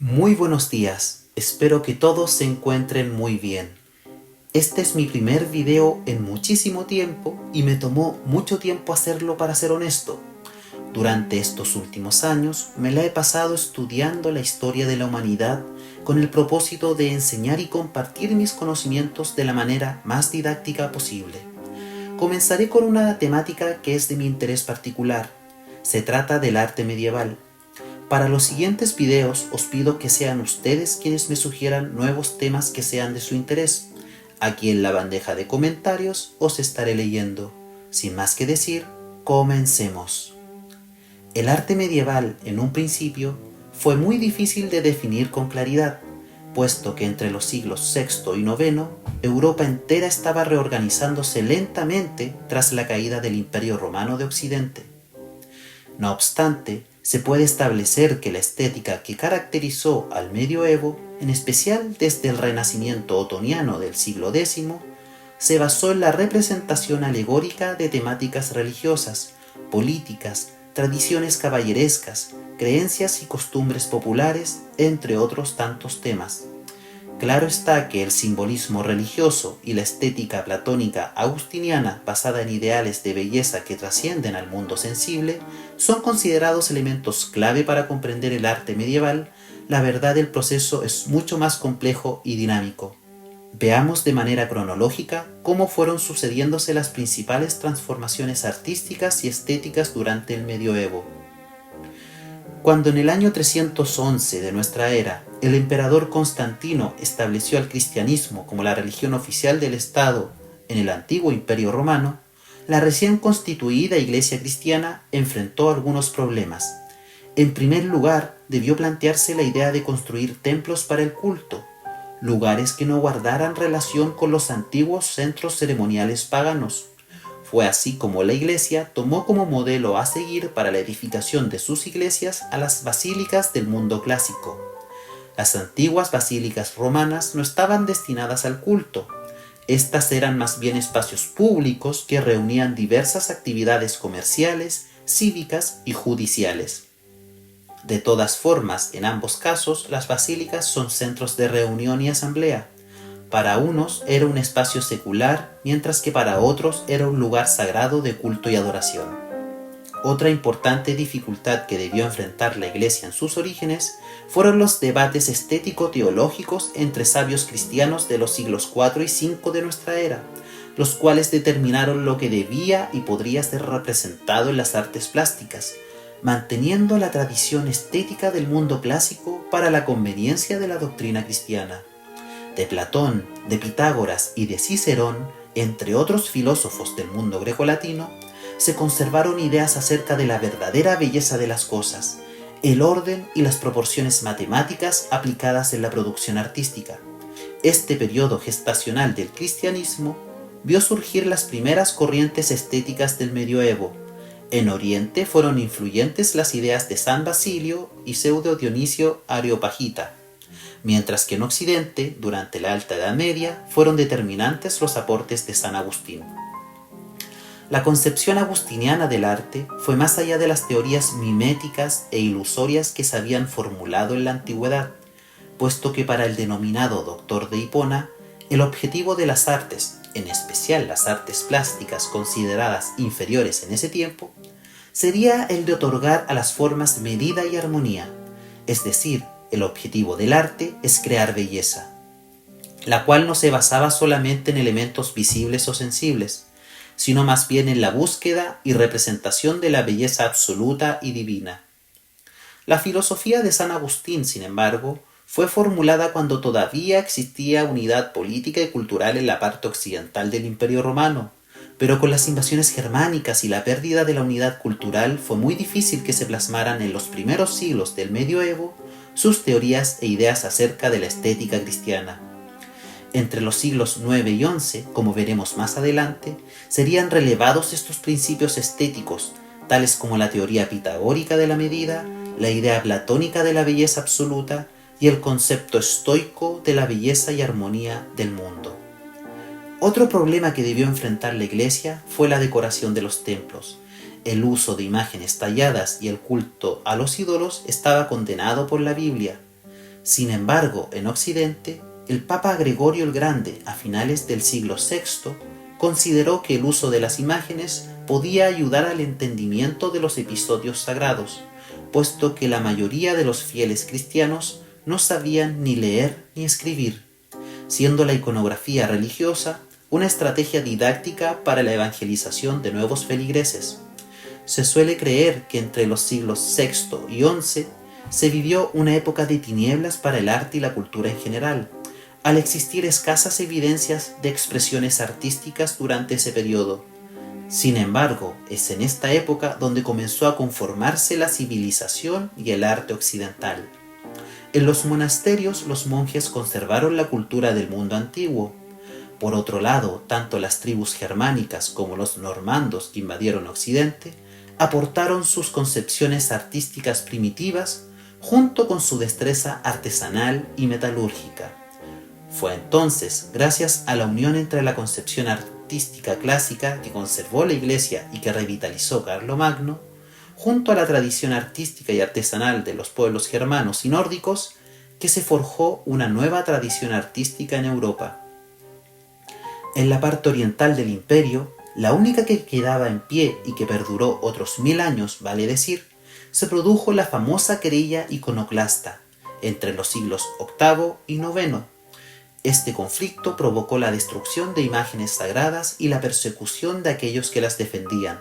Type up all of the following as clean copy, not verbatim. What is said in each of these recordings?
Muy buenos días, espero que todos se encuentren muy bien. Este es mi primer video en muchísimo tiempo y me tomó mucho tiempo hacerlo, para ser honesto. Durante estos últimos años me la he pasado estudiando la historia de la humanidad con el propósito de enseñar y compartir mis conocimientos de la manera más didáctica posible. Comenzaré con una temática que es de mi interés particular. Se trata del arte medieval. Para los siguientes videos os pido que sean ustedes quienes me sugieran nuevos temas que sean de su interés. Aquí en la bandeja de comentarios os estaré leyendo. Sin más que decir, comencemos. El arte medieval, en un principio, fue muy difícil de definir con claridad, puesto que entre los siglos VI y IX, Europa entera estaba reorganizándose lentamente tras la caída del Imperio Romano de Occidente. No obstante, se puede establecer que la estética que caracterizó al medioevo, en especial desde el Renacimiento otoniano del siglo X, se basó en la representación alegórica de temáticas religiosas, políticas, tradiciones caballerescas, creencias y costumbres populares, entre otros tantos temas. Claro está que el simbolismo religioso y la estética platónica agustiniana, basada en ideales de belleza que trascienden al mundo sensible, son considerados elementos clave para comprender el arte medieval. La verdad del proceso es mucho más complejo y dinámico. Veamos de manera cronológica cómo fueron sucediéndose las principales transformaciones artísticas y estéticas durante el medioevo. Cuando en el año 311 de nuestra era, el emperador Constantino estableció al cristianismo como la religión oficial del Estado en el antiguo Imperio Romano, la recién constituida Iglesia cristiana enfrentó algunos problemas. En primer lugar, debió plantearse la idea de construir templos para el culto, lugares que no guardaran relación con los antiguos centros ceremoniales paganos. Fue así como la Iglesia tomó como modelo a seguir para la edificación de sus iglesias a las basílicas del mundo clásico. Las antiguas basílicas romanas no estaban destinadas al culto. Estas eran más bien espacios públicos que reunían diversas actividades comerciales, cívicas y judiciales. De todas formas, en ambos casos, las basílicas son centros de reunión y asamblea. Para unos era un espacio secular, mientras que para otros era un lugar sagrado de culto y adoración. Otra importante dificultad que debió enfrentar la Iglesia en sus orígenes fueron los debates estético-teológicos entre sabios cristianos de los siglos IV y V de nuestra era, los cuales determinaron lo que debía y podría ser representado en las artes plásticas, manteniendo la tradición estética del mundo clásico para la conveniencia de la doctrina cristiana. De Platón, de Pitágoras y de Cicerón, entre otros filósofos del mundo grecolatino, se conservaron ideas acerca de la verdadera belleza de las cosas, el orden y las proporciones matemáticas aplicadas en la producción artística. Este periodo gestacional del cristianismo vio surgir las primeras corrientes estéticas del medioevo. En Oriente fueron influyentes las ideas de San Basilio y Pseudo Dionisio Areopagita, mientras que en Occidente, durante la Alta Edad Media, fueron determinantes los aportes de San Agustín. La concepción agustiniana del arte fue más allá de las teorías miméticas e ilusorias que se habían formulado en la antigüedad, puesto que para el denominado doctor de Hipona, el objetivo de las artes, en especial las artes plásticas consideradas inferiores en ese tiempo, sería el de otorgar a las formas medida y armonía, es decir, el objetivo del arte es crear belleza, la cual no se basaba solamente en elementos visibles o sensibles, sino más bien en la búsqueda y representación de la belleza absoluta y divina. La filosofía de San Agustín, sin embargo, fue formulada cuando todavía existía unidad política y cultural en la parte occidental del Imperio Romano, pero con las invasiones germánicas y la pérdida de la unidad cultural fue muy difícil que se plasmaran en los primeros siglos del medioevo sus teorías e ideas acerca de la estética cristiana. Entre los siglos IX y XI, como veremos más adelante, serían relevados estos principios estéticos, tales como la teoría pitagórica de la medida, la idea platónica de la belleza absoluta y el concepto estoico de la belleza y armonía del mundo. Otro problema que debió enfrentar la Iglesia fue la decoración de los templos. El uso de imágenes talladas y el culto a los ídolos estaba condenado por la Biblia. Sin embargo, en Occidente, el Papa Gregorio el Grande, a finales del siglo VI, consideró que el uso de las imágenes podía ayudar al entendimiento de los episodios sagrados, puesto que la mayoría de los fieles cristianos no sabían ni leer ni escribir, siendo la iconografía religiosa una estrategia didáctica para la evangelización de nuevos feligreses. Se suele creer que entre los siglos VI y XI se vivió una época de tinieblas para el arte y la cultura en general, al existir escasas evidencias de expresiones artísticas durante ese periodo. Sin embargo, es en esta época donde comenzó a conformarse la civilización y el arte occidental. En los monasterios los monjes conservaron la cultura del mundo antiguo. Por otro lado, tanto las tribus germánicas como los normandos que invadieron Occidente aportaron sus concepciones artísticas primitivas junto con su destreza artesanal y metalúrgica. Fue entonces, gracias a la unión entre la concepción artística clásica que conservó la Iglesia y que revitalizó Carlomagno, junto a la tradición artística y artesanal de los pueblos germanos y nórdicos, que se forjó una nueva tradición artística en Europa. En la parte oriental del imperio, la única que quedaba en pie y que perduró otros 1000 años, vale decir, se produjo la famosa querella iconoclasta entre los siglos VIII y IX. Este conflicto provocó la destrucción de imágenes sagradas y la persecución de aquellos que las defendían.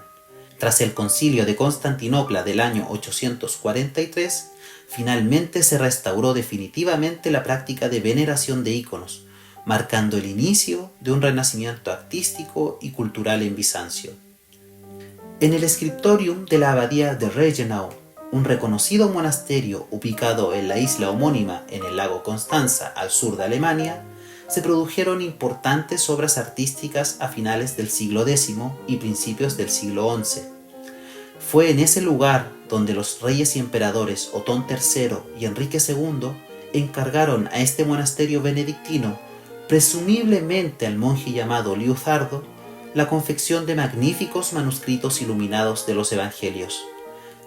Tras el concilio de Constantinopla del año 843, finalmente se restauró definitivamente la práctica de veneración de íconos, marcando el inicio de un renacimiento artístico y cultural en Bizancio. En el scriptorium de la abadía de Regenau, un reconocido monasterio ubicado en la isla homónima en el lago Constanza al sur de Alemania, se produjeron importantes obras artísticas a finales del siglo X y principios del siglo XI. Fue en ese lugar donde los reyes y emperadores Otón III y Enrique II encargaron a este monasterio benedictino, presumiblemente al monje llamado Liuthardo, la confección de magníficos manuscritos iluminados de los evangelios.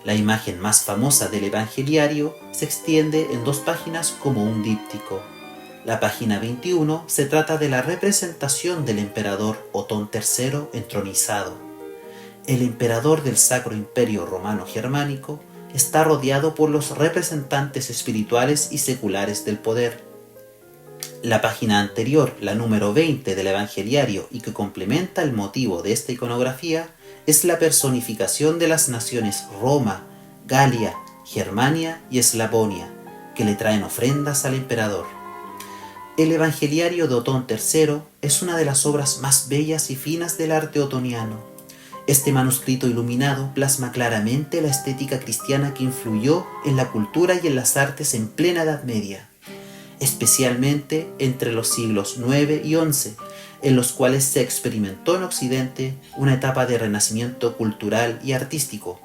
La imagen más famosa del evangeliario se extiende en 2 páginas como un díptico. La página 21 se trata de la representación del emperador Otón III entronizado. El emperador del Sacro Imperio Romano Germánico está rodeado por los representantes espirituales y seculares del poder. La página anterior, la número 20 del evangeliario y que complementa el motivo de esta iconografía, es la personificación de las naciones Roma, Galia, Germania y Eslavonia, que le traen ofrendas al emperador. El Evangeliario de Otón III es una de las obras más bellas y finas del arte otoniano. Este manuscrito iluminado plasma claramente la estética cristiana que influyó en la cultura y en las artes en plena Edad Media, especialmente entre los siglos IX y XI, en los cuales se experimentó en Occidente una etapa de renacimiento cultural y artístico,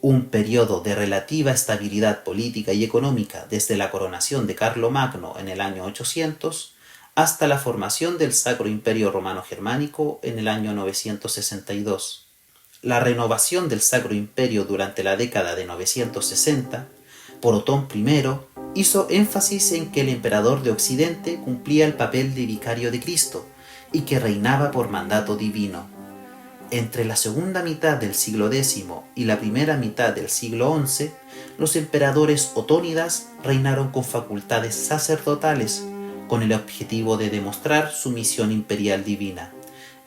un periodo de relativa estabilidad política y económica desde la coronación de Carlomagno en el año 800 hasta la formación del Sacro Imperio Romano Germánico en el año 962. La renovación del Sacro Imperio durante la década de 960 por Otón I hizo énfasis en que el emperador de Occidente cumplía el papel de vicario de Cristo y que reinaba por mandato divino. Entre la segunda mitad del siglo X y la primera mitad del siglo XI, los emperadores otónidas reinaron con facultades sacerdotales, con el objetivo de demostrar su misión imperial divina.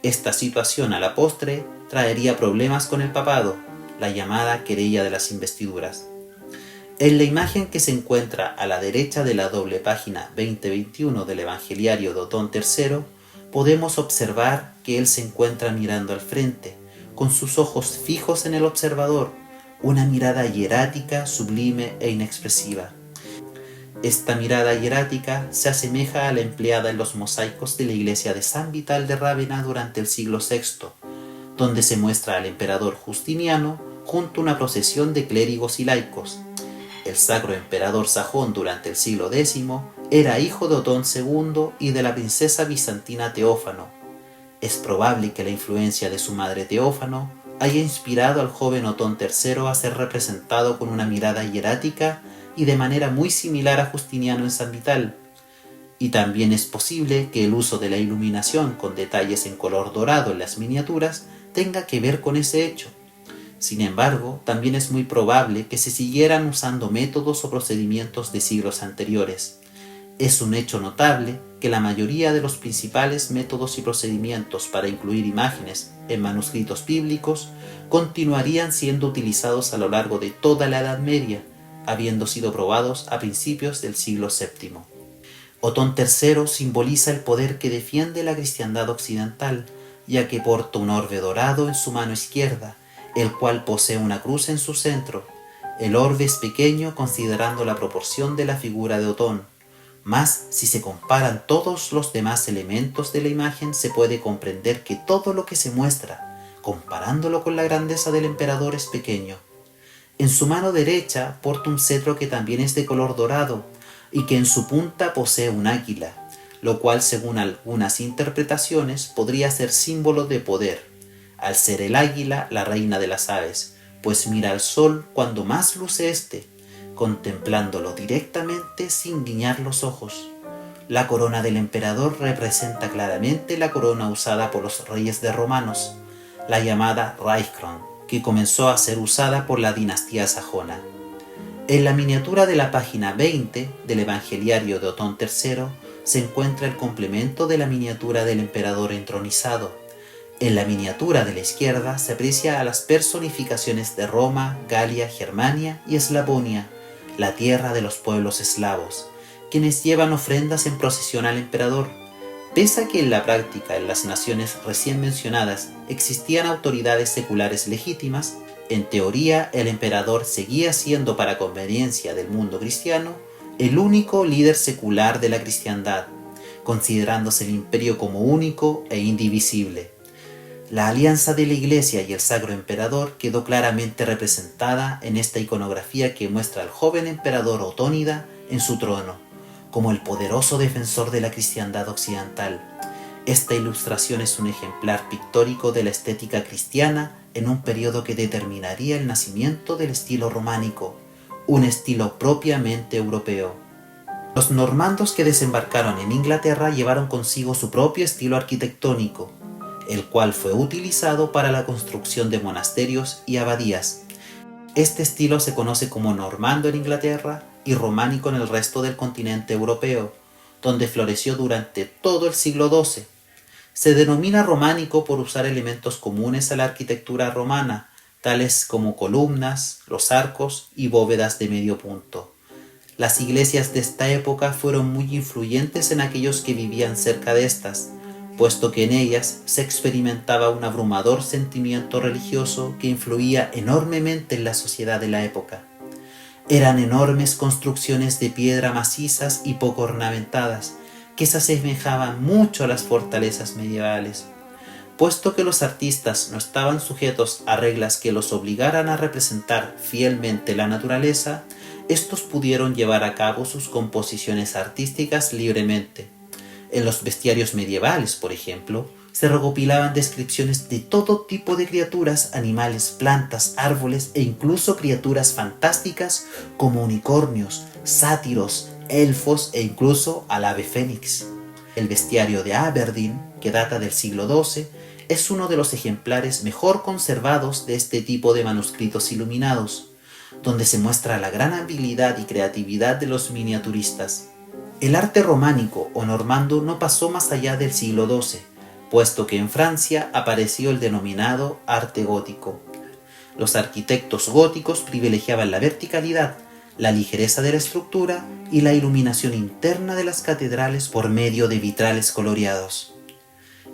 Esta situación a la postre traería problemas con el papado, la llamada querella de las investiduras. En la imagen que se encuentra a la derecha de la doble página 20-21 del Evangeliario de Otón III, podemos observar que él se encuentra mirando al frente, con sus ojos fijos en el observador, una mirada hierática, sublime e inexpresiva. Esta mirada hierática se asemeja a la empleada en los mosaicos de la iglesia de San Vital de Rávena durante el siglo VI, donde se muestra al emperador Justiniano junto a una procesión de clérigos y laicos. El sacro emperador sajón durante el siglo X era hijo de Otón II y de la princesa bizantina Teófano. Es probable que la influencia de su madre Teófano haya inspirado al joven Otón III a ser representado con una mirada hierática y de manera muy similar a Justiniano en San Vital. Y también es posible que el uso de la iluminación con detalles en color dorado en las miniaturas tenga que ver con ese hecho. Sin embargo, también es muy probable que se siguieran usando métodos o procedimientos de siglos anteriores. Es un hecho notable que la mayoría de los principales métodos y procedimientos para incluir imágenes en manuscritos bíblicos continuarían siendo utilizados a lo largo de toda la Edad Media, habiendo sido probados a principios del siglo VII. Otón III simboliza el poder que defiende la cristiandad occidental, ya que porta un orbe dorado en su mano izquierda, el cual posee una cruz en su centro. El orbe es pequeño considerando la proporción de la figura de Otón, mas si se comparan todos los demás elementos de la imagen se puede comprender que todo lo que se muestra, comparándolo con la grandeza del emperador, es pequeño. En su mano derecha porta un cetro que también es de color dorado y que en su punta posee un águila, lo cual según algunas interpretaciones podría ser símbolo de poder, al ser el águila la reina de las aves, pues mira al sol cuando más luce éste, contemplándolo directamente sin guiñar los ojos. La corona del emperador representa claramente la corona usada por los reyes de romanos, la llamada Reichskrone, que comenzó a ser usada por la dinastía sajona. En la miniatura de la página 20 del Evangeliario de Otón III se encuentra el complemento de la miniatura del emperador entronizado. En la miniatura de la izquierda se aprecia a las personificaciones de Roma, Galia, Germania y Eslavonia, la tierra de los pueblos eslavos, quienes llevan ofrendas en procesión al emperador. Pese a que en la práctica en las naciones recién mencionadas existían autoridades seculares legítimas, en teoría el emperador seguía siendo, para conveniencia del mundo cristiano, el único líder secular de la cristiandad, considerándose el imperio como único e indivisible. La alianza de la Iglesia y el Sacro Emperador quedó claramente representada en esta iconografía que muestra al joven emperador Otónida en su trono, como el poderoso defensor de la cristiandad occidental. Esta ilustración es un ejemplar pictórico de la estética cristiana en un periodo que determinaría el nacimiento del estilo románico, un estilo propiamente europeo. Los normandos que desembarcaron en Inglaterra llevaron consigo su propio estilo arquitectónico, el cual fue utilizado para la construcción de monasterios y abadías. Este estilo se conoce como normando en Inglaterra y románico en el resto del continente europeo, donde floreció durante todo el siglo XII. Se denomina románico por usar elementos comunes a la arquitectura romana, tales como columnas, los arcos y bóvedas de medio punto. Las iglesias de esta época fueron muy influyentes en aquellos que vivían cerca de estas, puesto que en ellas se experimentaba un abrumador sentimiento religioso que influía enormemente en la sociedad de la época. Eran enormes construcciones de piedra macizas y poco ornamentadas, que se asemejaban mucho a las fortalezas medievales. Puesto que los artistas no estaban sujetos a reglas que los obligaran a representar fielmente la naturaleza, estos pudieron llevar a cabo sus composiciones artísticas libremente. En los bestiarios medievales, por ejemplo, se recopilaban descripciones de todo tipo de criaturas, animales, plantas, árboles e incluso criaturas fantásticas como unicornios, sátiros, elfos e incluso al ave fénix. El bestiario de Aberdeen, que data del siglo XII, es uno de los ejemplares mejor conservados de este tipo de manuscritos iluminados, donde se muestra la gran habilidad y creatividad de los miniaturistas. El arte románico o normando no pasó más allá del siglo XII, puesto que en Francia apareció el denominado arte gótico. Los arquitectos góticos privilegiaban la verticalidad, la ligereza de la estructura y la iluminación interna de las catedrales por medio de vitrales coloreados.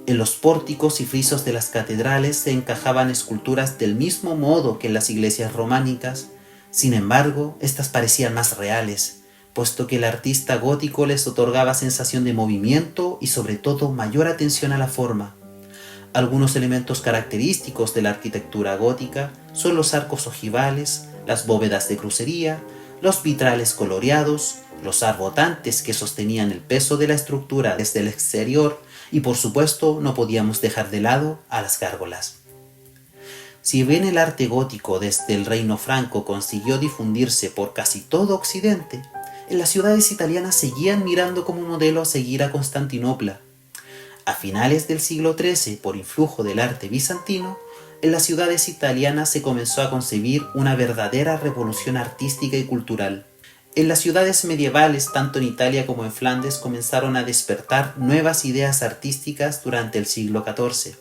En los pórticos y frisos de las catedrales se encajaban esculturas del mismo modo que en las iglesias románicas. Sin embargo, estas parecían más reales, puesto que el artista gótico les otorgaba sensación de movimiento y sobre todo mayor atención a la forma. Algunos elementos característicos de la arquitectura gótica son los arcos ojivales, las bóvedas de crucería, los vitrales coloreados, los arbotantes que sostenían el peso de la estructura desde el exterior y por supuesto no podíamos dejar de lado a las gárgolas. Si bien el arte gótico desde el Reino Franco consiguió difundirse por casi todo Occidente, en las ciudades italianas seguían mirando como modelo a seguir a Constantinopla. A finales del siglo XIII, por influjo del arte bizantino, en las ciudades italianas se comenzó a concebir una verdadera revolución artística y cultural. En las ciudades medievales, tanto en Italia como en Flandes, comenzaron a despertar nuevas ideas artísticas durante el siglo XIV.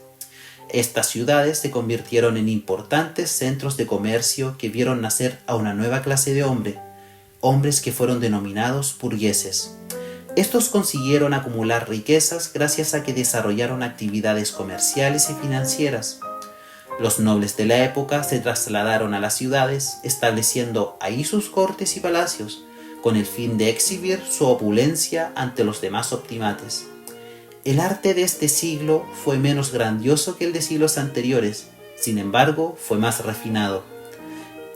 Estas ciudades se convirtieron en importantes centros de comercio que vieron nacer a una nueva clase de hombres que fueron denominados burgueses. Estos consiguieron acumular riquezas gracias a que desarrollaron actividades comerciales y financieras. Los nobles de la época se trasladaron a las ciudades, estableciendo ahí sus cortes y palacios, con el fin de exhibir su opulencia ante los demás optimates. El arte de este siglo fue menos grandioso que el de siglos anteriores, sin embargo, fue más refinado.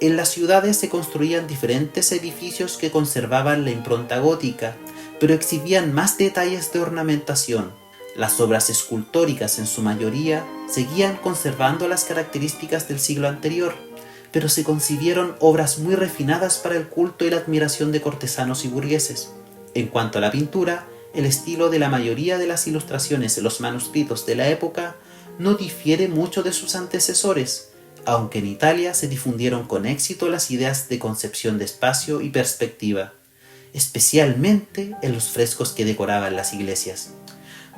En las ciudades se construían diferentes edificios que conservaban la impronta gótica, pero exhibían más detalles de ornamentación. Las obras escultóricas en su mayoría seguían conservando las características del siglo anterior, pero se concibieron obras muy refinadas para el culto y la admiración de cortesanos y burgueses. En cuanto a la pintura, el estilo de la mayoría de las ilustraciones en los manuscritos de la época no difiere mucho de sus antecesores, aunque en Italia se difundieron con éxito las ideas de concepción de espacio y perspectiva, especialmente en los frescos que decoraban las iglesias.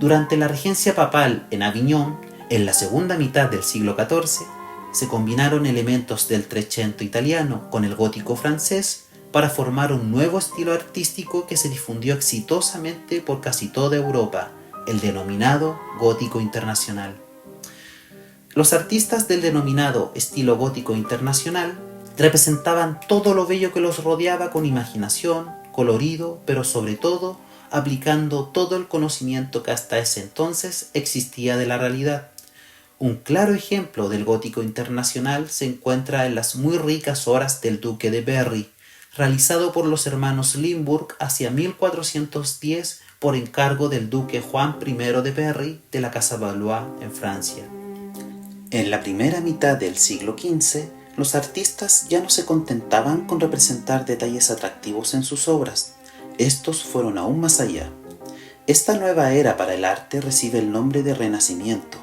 Durante la regencia papal en Aviñón, en la segunda mitad del siglo XIV, se combinaron elementos del Trecento italiano con el gótico francés para formar un nuevo estilo artístico que se difundió exitosamente por casi toda Europa, el denominado gótico internacional. Los artistas del denominado estilo gótico internacional representaban todo lo bello que los rodeaba con imaginación, colorido, pero sobre todo aplicando todo el conocimiento que hasta ese entonces existía de la realidad. Un claro ejemplo del gótico internacional se encuentra en las muy ricas obras del duque de Berry, realizado por los hermanos Limburg hacia 1410 por encargo del duque Juan I de Berry de la Casa Valois en Francia. En la primera mitad del siglo XV, los artistas ya no se contentaban con representar detalles atractivos en sus obras. Estos fueron aún más allá. Esta nueva era para el arte recibe el nombre de Renacimiento.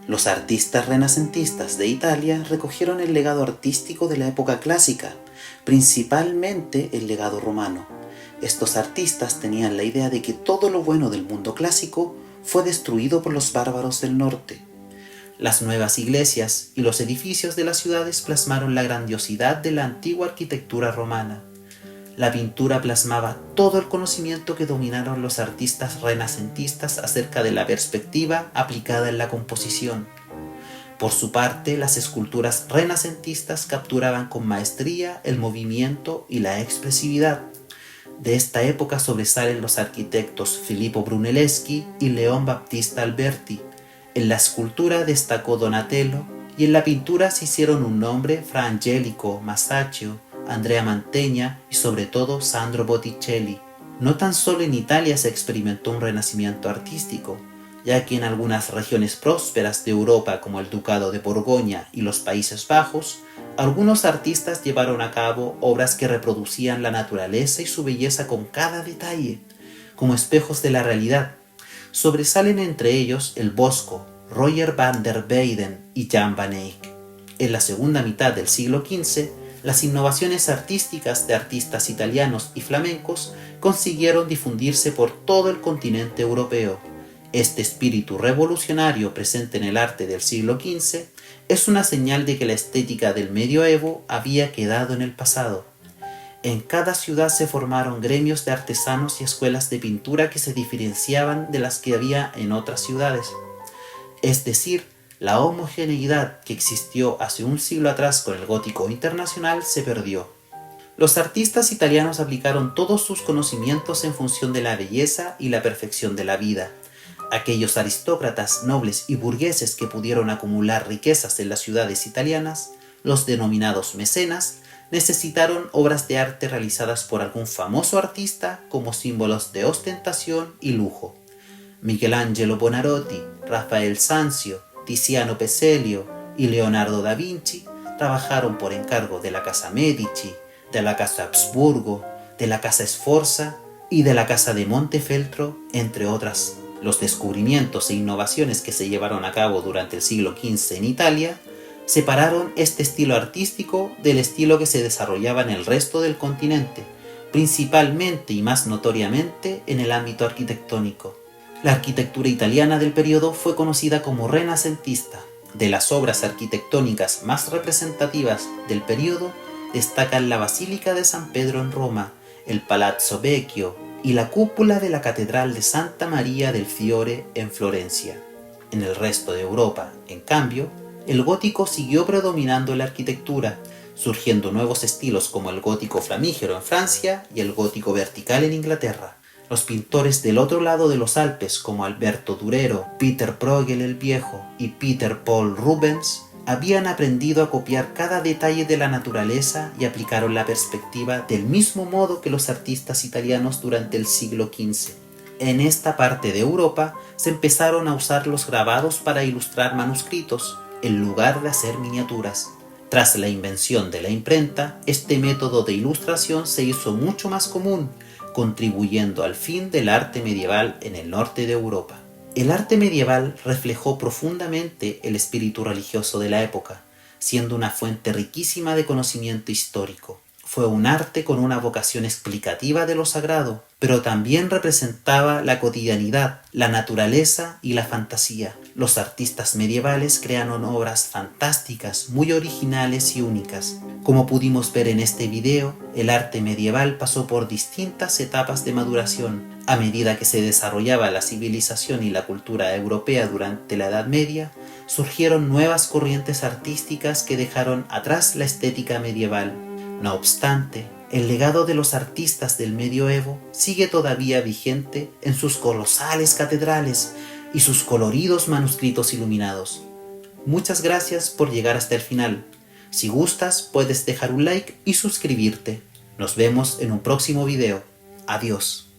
Los artistas renacentistas de Italia recogieron el legado artístico de la época clásica, principalmente el legado romano. Estos artistas tenían la idea de que todo lo bueno del mundo clásico fue destruido por los bárbaros del norte. Las nuevas iglesias y los edificios de las ciudades plasmaron la grandiosidad de la antigua arquitectura romana. La pintura plasmaba todo el conocimiento que dominaron los artistas renacentistas acerca de la perspectiva aplicada en la composición. Por su parte, las esculturas renacentistas capturaban con maestría el movimiento y la expresividad. De esta época sobresalen los arquitectos Filippo Brunelleschi y León Battista Alberti. En la escultura destacó Donatello y en la pintura se hicieron un nombre Fra Angelico, Masaccio, Andrea Mantegna y sobre todo Sandro Botticelli. No tan solo en Italia se experimentó un renacimiento artístico, ya que en algunas regiones prósperas de Europa como el Ducado de Borgoña y los Países Bajos, algunos artistas llevaron a cabo obras que reproducían la naturaleza y su belleza con cada detalle, como espejos de la realidad. Sobresalen entre ellos el Bosco, Roger van der Weyden y Jan van Eyck. En la segunda mitad del siglo XV, las innovaciones artísticas de artistas italianos y flamencos consiguieron difundirse por todo el continente europeo. Este espíritu revolucionario presente en el arte del siglo XV es una señal de que la estética del medioevo había quedado en el pasado. En cada ciudad se formaron gremios de artesanos y escuelas de pintura que se diferenciaban de las que había en otras ciudades. Es decir, la homogeneidad que existió hace un siglo atrás con el gótico internacional se perdió. Los artistas italianos aplicaron todos sus conocimientos en función de la belleza y la perfección de la vida. Aquellos aristócratas, nobles y burgueses que pudieron acumular riquezas en las ciudades italianas, los denominados mecenas, necesitaron obras de arte realizadas por algún famoso artista como símbolos de ostentación y lujo. Michelangelo Buonarroti, Rafael Sanzio, Tiziano Peselio, y Leonardo da Vinci trabajaron por encargo de la Casa Medici, de la Casa Habsburgo, de la Casa Sforza y de la Casa de Montefeltro, entre otras. Los descubrimientos e innovaciones que se llevaron a cabo durante el siglo XV en Italia separaron este estilo artístico del estilo que se desarrollaba en el resto del continente, principalmente y más notoriamente en el ámbito arquitectónico. La arquitectura italiana del periodo fue conocida como renacentista. De las obras arquitectónicas más representativas del periodo destacan la Basílica de San Pedro en Roma, el Palazzo Vecchio y la cúpula de la Catedral de Santa María del Fiore en Florencia. En el resto de Europa, en cambio, el gótico siguió predominando en la arquitectura, surgiendo nuevos estilos como el gótico flamígero en Francia y el gótico vertical en Inglaterra. Los pintores del otro lado de los Alpes como Alberto Durero, Peter Bruegel el Viejo y Peter Paul Rubens habían aprendido a copiar cada detalle de la naturaleza y aplicaron la perspectiva del mismo modo que los artistas italianos durante el siglo XV. En esta parte de Europa se empezaron a usar los grabados para ilustrar manuscritos, en lugar de hacer miniaturas. Tras la invención de la imprenta, este método de ilustración se hizo mucho más común, contribuyendo al fin del arte medieval en el norte de Europa. El arte medieval reflejó profundamente el espíritu religioso de la época, siendo una fuente riquísima de conocimiento histórico. Fue un arte con una vocación explicativa de lo sagrado, pero también representaba la cotidianidad, la naturaleza y la fantasía. Los artistas medievales crearon obras fantásticas, muy originales y únicas. Como pudimos ver en este video, el arte medieval pasó por distintas etapas de maduración. A medida que se desarrollaba la civilización y la cultura europea durante la Edad Media, surgieron nuevas corrientes artísticas que dejaron atrás la estética medieval. No obstante, el legado de los artistas del medioevo sigue todavía vigente en sus colosales catedrales y sus coloridos manuscritos iluminados. Muchas gracias por llegar hasta el final. Si gustas, puedes dejar un like y suscribirte. Nos vemos en un próximo video. Adiós.